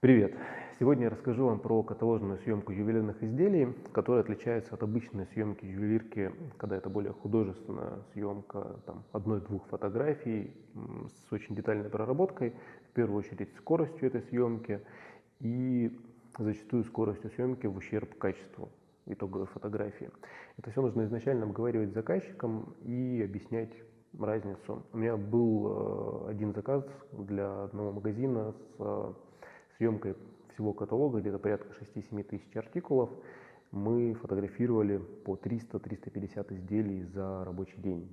Привет! Сегодня я расскажу вам про каталожную съемку ювелирных изделий, которая отличается от обычной съемки ювелирки, когда это более художественная съемка одной-двух фотографий с очень детальной проработкой, в первую очередь скоростью этой съемки и зачастую скоростью съемки в ущерб качеству итоговой фотографии. Это все нужно изначально обговаривать с заказчиком и объяснять разницу. У меня был один заказ для одного магазина с съемкой всего каталога, где-то порядка 6-7 тысяч артикулов. Мы фотографировали по 300-350 изделий за рабочий день.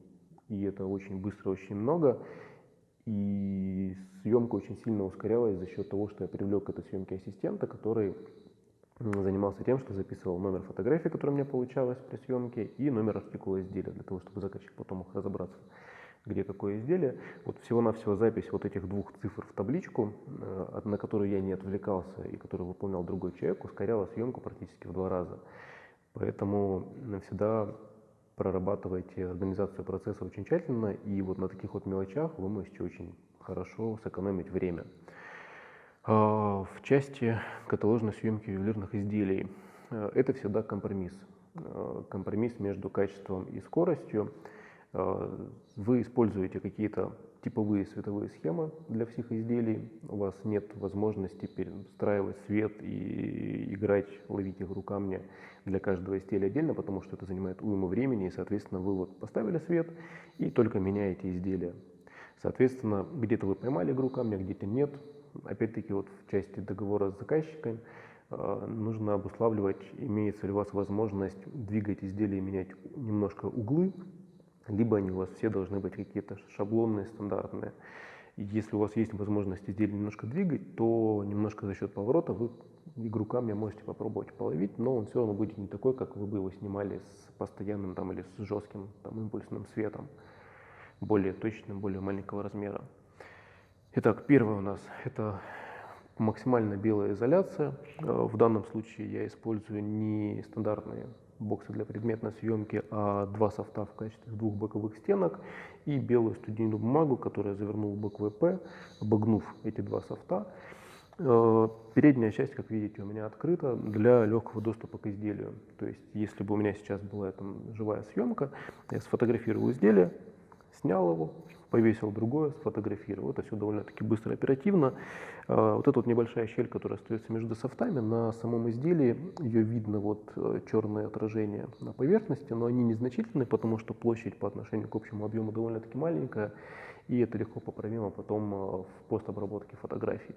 И это очень быстро, очень много. И съемка очень сильно ускорялась за счет того, что я привлек к этой съемке ассистента, который занимался тем, что записывал номер фотографии, который у меня получалось при съемке, и номер артикула изделия, для того, чтобы заказчик потом мог разобраться, где какое изделие. Вот всего-навсего запись вот этих двух цифр в табличку, на которую я не отвлекался и которую выполнял другой человек, ускоряла съемку практически в 2 раза. Поэтому всегда прорабатывайте организацию процесса очень тщательно, и вот на таких вот мелочах вы можете очень хорошо сэкономить время. В части каталожной съемки ювелирных изделий это всегда компромисс. Компромисс между качеством и скоростью. Вы используете какие-то типовые световые схемы для всех изделий, у вас нет возможности перестраивать свет и играть, ловить игру камня для каждого изделия отдельно, потому что это занимает уйму времени, и, соответственно, вы вот поставили свет и только меняете изделия. Соответственно, где-то вы поймали игру камня, где-то нет. Опять-таки, вот в части договора с заказчиком нужно обуславливать, имеется ли у вас возможность двигать изделия и менять немножко углы, либо они у вас все должны быть какие-то шаблонные, стандартные. И если у вас есть возможность изделие немножко двигать, то немножко за счет поворота вы игру камня можете попробовать половить, но он все равно будет не такой, как вы бы его снимали с постоянным или с жестким импульсным светом, более точным, более маленького размера. Итак, первое у нас это максимально белая изоляция. В данном случае я использую не стандартные боксы для предметной съемки, а 2 софта в качестве 2 боковых стенок и белую студийную бумагу, которую я завернул в БКВП, обогнув эти 2 софта. Передняя часть, как видите, у меня открыта для легкого доступа к изделию. То есть, если бы у меня сейчас была живая съемка, я сфотографировал изделие, снял его, повесил другое, сфотографировал. Это все довольно-таки быстро, оперативно. Вот эта вот небольшая щель, которая остается между софтами, на самом изделии ее видно, вот черное отражение на поверхности, но они незначительные, потому что площадь по отношению к общему объему довольно-таки маленькая, и это легко поправимо потом в постобработке фотографий.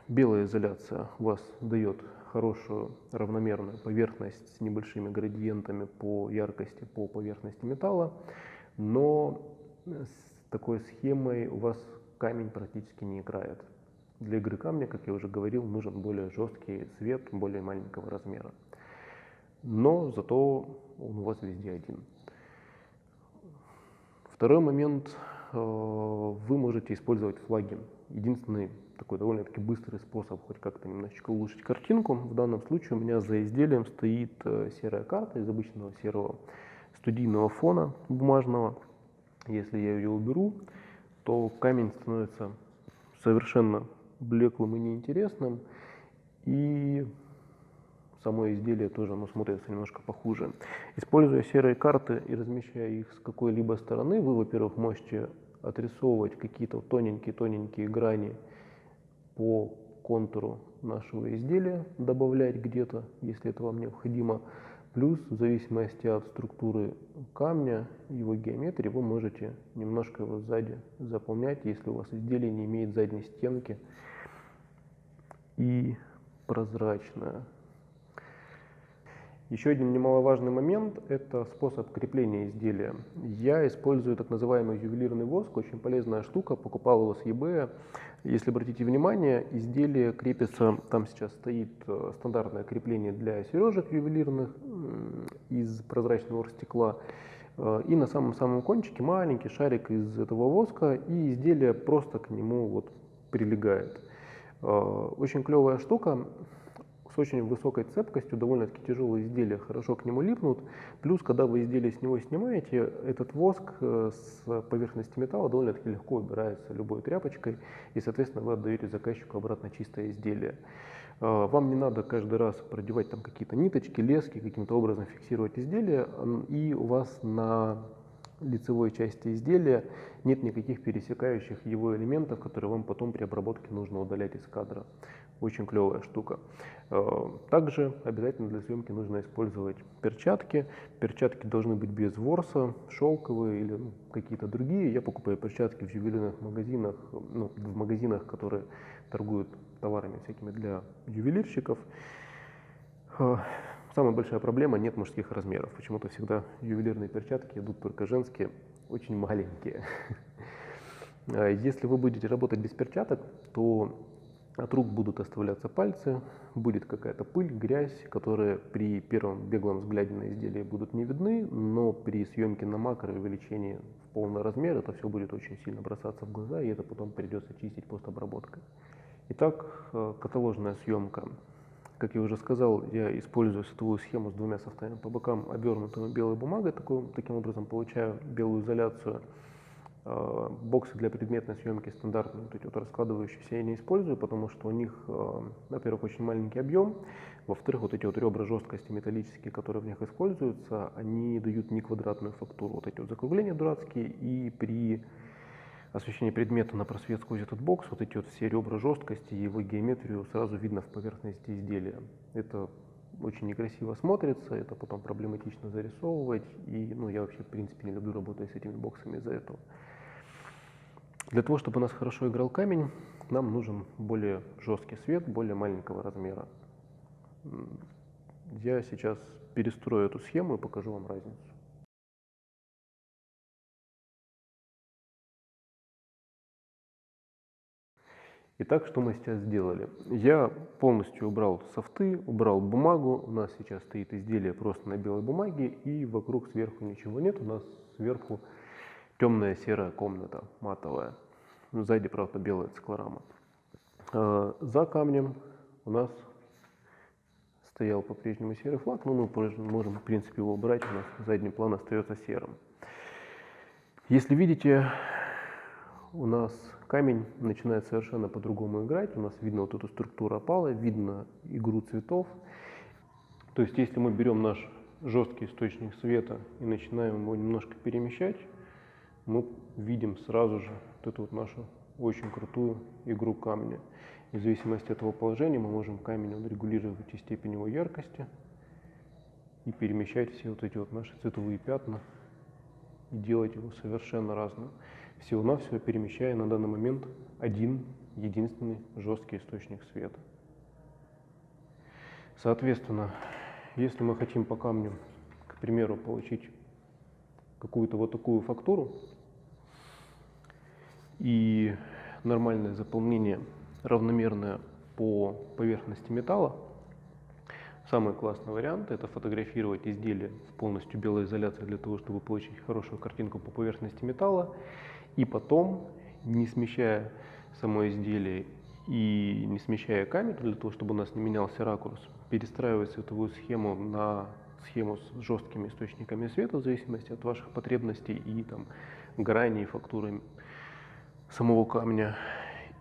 Белая изоляция у вас дает хорошую равномерную поверхность с небольшими градиентами по яркости, по поверхности металла, но с такой схемой у вас камень практически не играет. Для игры камня, как я уже говорил, нужен более жесткий свет, более маленького размера. Но зато он у вас везде один. Второй момент. Вы можете использовать флаги. Единственный такой довольно-таки быстрый способ хоть как-то немножечко улучшить картинку. В данном случае у меня за изделием стоит серая карта из обычного серого студийного фона бумажного. Если я ее уберу, то камень становится совершенно блеклым и неинтересным, и само изделие тоже смотрится немножко похуже. Используя серые карты и размещая их с какой-либо стороны, вы, во-первых, можете отрисовывать какие-то тоненькие грани по контуру нашего изделия, добавлять где-то, если это вам необходимо. Плюс, в зависимости от структуры камня, его геометрии, вы можете немножко его сзади заполнять, если у вас изделие не имеет задней стенки и прозрачное. Еще один немаловажный момент – это способ крепления изделия. Я использую так называемый ювелирный воск, очень полезная штука, покупал его с eBay. Если обратите внимание, изделие крепится, там сейчас стоит стандартное крепление для сережек ювелирных из прозрачного оргстекла, и на самом кончике маленький шарик из этого воска, и изделие просто к нему прилегает. Очень клевая штука. с очень высокой цепкостью, довольно-таки тяжелые изделия хорошо к нему липнут. Плюс, когда вы изделие с него снимаете, этот воск с поверхности металла довольно-таки легко убирается любой тряпочкой, и, соответственно, вы отдаете заказчику обратно чистое изделие. Вам не надо каждый раз продевать там какие-то ниточки, лески, каким-то образом фиксировать изделие, и у вас на лицевой части изделия нет никаких пересекающих его элементов, которые вам потом при обработке нужно удалять из кадра. Очень клевая штука. Также обязательно для съемки нужно использовать перчатки. Перчатки должны быть без ворса, шелковые или какие-то другие. Я покупаю перчатки в ювелирных магазинах, в магазинах, которые торгуют товарами всякими для ювелирщиков. Самая большая проблема — нет мужских размеров. Почему-то всегда ювелирные перчатки идут только женские, очень маленькие. Если вы будете работать без перчаток, то от рук будут оставляться пальцы, будет какая-то пыль, грязь, которые при первом беглом взгляде на изделие будут не видны, но при съемке на макро и увеличении в полный размер это все будет очень сильно бросаться в глаза, и это потом придется чистить постобработкой. Итак, каталожная съемка. Как я уже сказал, я использую световую схему с двумя софтами по бокам, обернутыми белой бумагой. Таким образом получаю белую изоляцию. Боксы для предметной съемки стандартные, раскладывающиеся, я не использую, потому что у них, во-первых, очень маленький объем, во-вторых, вот эти вот ребра жесткости металлические, которые в них используются, они дают не квадратную фактуру. Вот эти вот закругления дурацкие, и при освещение предмета на просвет сквозь этот бокс, вот эти вот все ребра жесткости и его геометрию сразу видно в поверхности изделия. Это очень некрасиво смотрится, это потом проблематично зарисовывать, и я вообще в принципе не люблю работать с этими боксами из-за этого. Для того, чтобы у нас хорошо играл камень, нам нужен более жесткий свет, более маленького размера. Я сейчас перестрою эту схему и покажу вам разницу. Итак, что мы сейчас сделали? Я полностью убрал софты, убрал бумагу. У нас сейчас стоит изделие просто на белой бумаге, и вокруг сверху ничего нет. У нас сверху темная серая комната, матовая. Сзади, правда, белая циклорама. За камнем у нас стоял по-прежнему серый флаг, но мы можем, в принципе, его убрать. У нас задний план остается серым. Если видите, у нас камень начинает совершенно по-другому играть. У нас видно вот эту структуру опала, видно игру цветов. То есть, если мы берем наш жесткий источник света и начинаем его немножко перемещать, мы видим сразу же вот эту вот нашу очень крутую игру камня. И в зависимости от его положения мы можем камень регулировать и степень его яркости и перемещать все вот эти вот наши цветовые пятна и делать его совершенно разным. Всего-навсего перемещая на данный момент один единственный жесткий источник света. Соответственно, если мы хотим по камню, к примеру, получить какую-то вот такую фактуру и нормальное заполнение равномерное по поверхности металла, самый классный вариант — это фотографировать изделие в полностью белой изоляции для того, чтобы получить хорошую картинку по поверхности металла, и потом, не смещая само изделие и не смещая камеру, для того, чтобы у нас не менялся ракурс, перестраивать световую схему на схему с жесткими источниками света в зависимости от ваших потребностей и граней, фактуры самого камня,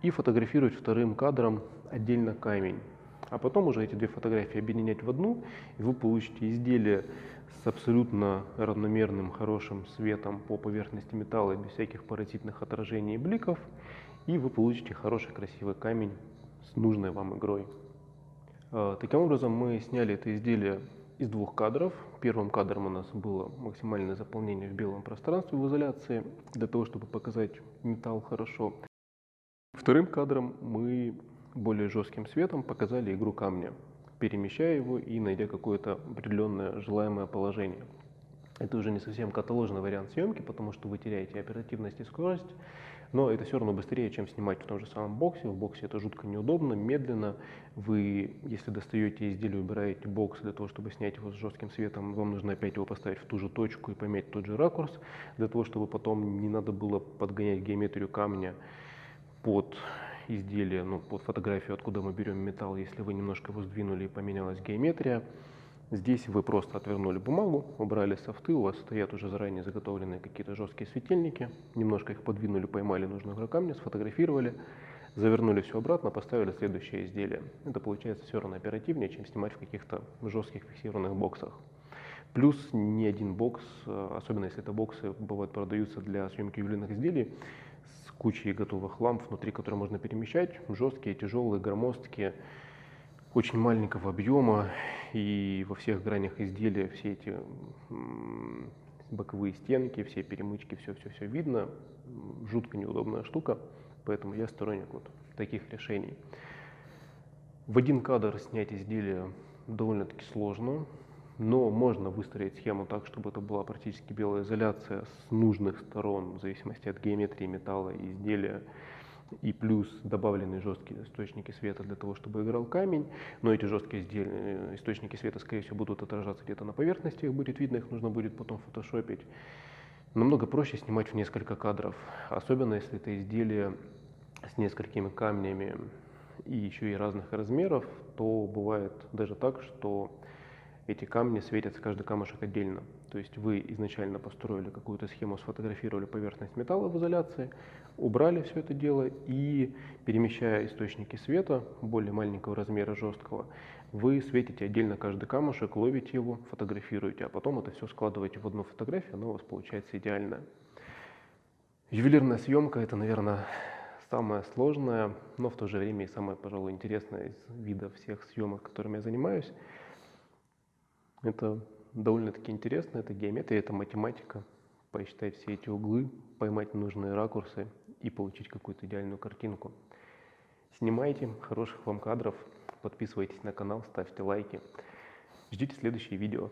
и фотографировать вторым кадром отдельно камень. А потом уже эти две фотографии объединять в одну, и вы получите изделие с абсолютно равномерным, хорошим светом по поверхности металла, без всяких паразитных отражений и бликов, и вы получите хороший, красивый камень с нужной вам игрой. Таким образом, мы сняли это изделие из двух кадров. Первым кадром у нас было максимальное заполнение в белом пространстве в изоляции, для того, чтобы показать металл хорошо. Вторым кадром мы более жестким светом показали игру камня, перемещая его и найдя какое-то определенное желаемое положение. Это уже не совсем каталожный вариант съемки, потому что вы теряете оперативность и скорость, но это все равно быстрее, чем снимать в том же самом боксе. В боксе это жутко неудобно, медленно. Вы, если достаете изделие, убираете бокс для того, чтобы снять его с жестким светом, вам нужно опять его поставить в ту же точку и поменять тот же ракурс, для того, чтобы потом не надо было подгонять геометрию камня под изделие, ну, под фотографию, откуда мы берем металл, если вы немножко его сдвинули и поменялась геометрия. Здесь вы просто отвернули бумагу, убрали софты, у вас стоят уже заранее заготовленные какие-то жесткие светильники, немножко их подвинули, поймали нужного камня, сфотографировали, завернули все обратно, поставили следующее изделие. Это получается все равно оперативнее, чем снимать в каких-то жестких фиксированных боксах. Плюс ни один бокс, особенно если это боксы, бывают продаются для съемки ювелирных изделий, с кучей готовых ламп внутри, которые можно перемещать, жесткие, тяжелые, громоздкие, очень маленького объема, и во всех гранях изделия все эти боковые стенки, все перемычки, все видно, жутко неудобная штука, поэтому я сторонник вот таких решений. В один кадр снять изделие довольно-таки сложно, но можно выстроить схему так, чтобы это была практически белая изоляция с нужных сторон, в зависимости от геометрии металла и изделия, и плюс добавленные жесткие источники света для того, чтобы играл камень. Но эти жесткие источники света, скорее всего, будут отражаться где-то на поверхности, их будет видно, их нужно будет потом фотошопить. Намного проще снимать в несколько кадров, особенно если это изделие с несколькими камнями и еще и разных размеров, то бывает даже так, что эти камни светятся, каждый камушек отдельно. То есть вы изначально построили какую-то схему, сфотографировали поверхность металла в изоляции, убрали все это дело и, перемещая источники света более маленького размера, жесткого, вы светите отдельно каждый камушек, ловите его, фотографируете, а потом это все складываете в одну фотографию, она у вас получается идеальная. Ювелирная съемка – это, наверное, самое сложное, но в то же время и самое, пожалуй, интересное из видов всех съемок, которыми я занимаюсь. Это довольно-таки интересно, это геометрия, это математика, посчитать все эти углы, поймать нужные ракурсы и получить какую-то идеальную картинку. Снимайте хороших вам кадров, подписывайтесь на канал, ставьте лайки, ждите следующие видео.